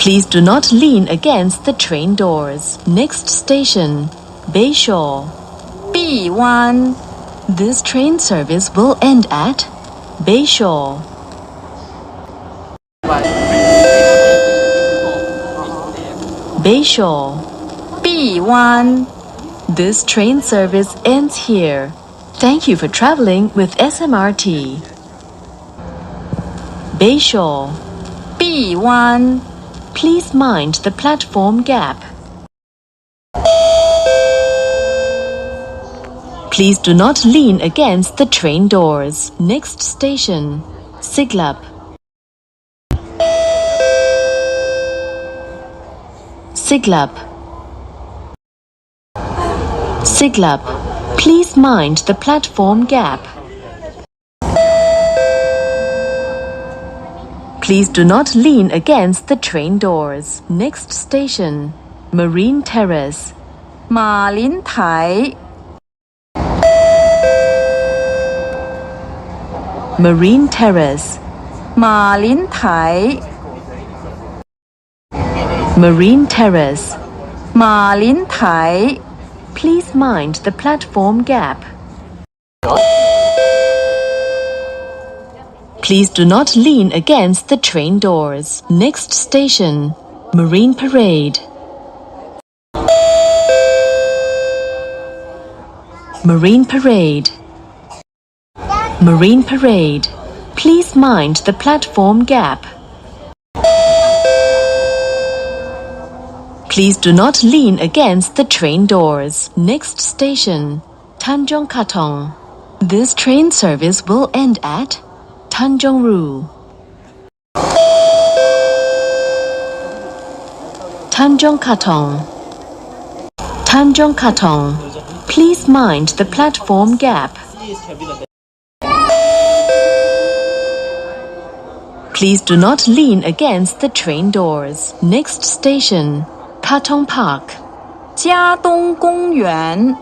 Please do not lean against the train doors. Next station, Bayshore. 闭湾 This train service will end at Bayshore. Bayshore. 闭湾 This train service ends here. Thank you for traveling with SMRT. Bayshore. 闭湾 Please mind the platform gap. Please do not lean against the train doors. Next station, Siglap. Siglap. Siglap. Please mind the platform gap. Please do not lean against the train doors. Next station, Marine Terrace. 马林台 Marine Terrace. 马林台 Marine Terrace. 马林台 Please mind the platform gap. Please do not lean against the train doors. Next station, Marine Parade. Marine Parade. Marine Parade. Please mind the platform gap. Please do not lean against the train doors. Next station, Tanjong Katong. This train service will end at Tanjong Ru. Tanjong Katong. Tanjong Katong. Please mind the platform gap. Please do not lean against the train doors. Next station, Katong Park. 嘉东公园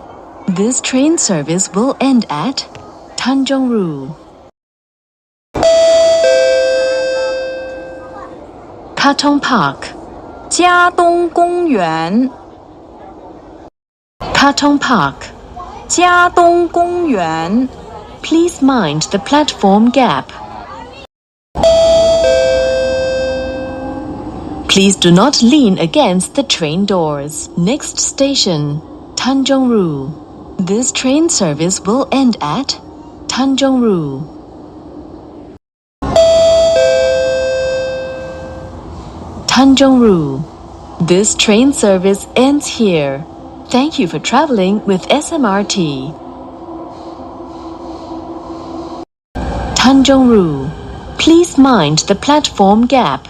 This train service will end at Tanjong Ru. Katong Park. 嘉东公园 Katong Park. 嘉东公园 Please mind the platform gap. Please do not lean against the train doors. Next station, Tanjong Ru. This train service will end at Tanjong Ru. Tanjong Ru. This train service ends here. Thank you for traveling with SMRT. Tanjong Ru. Please mind the platform gap.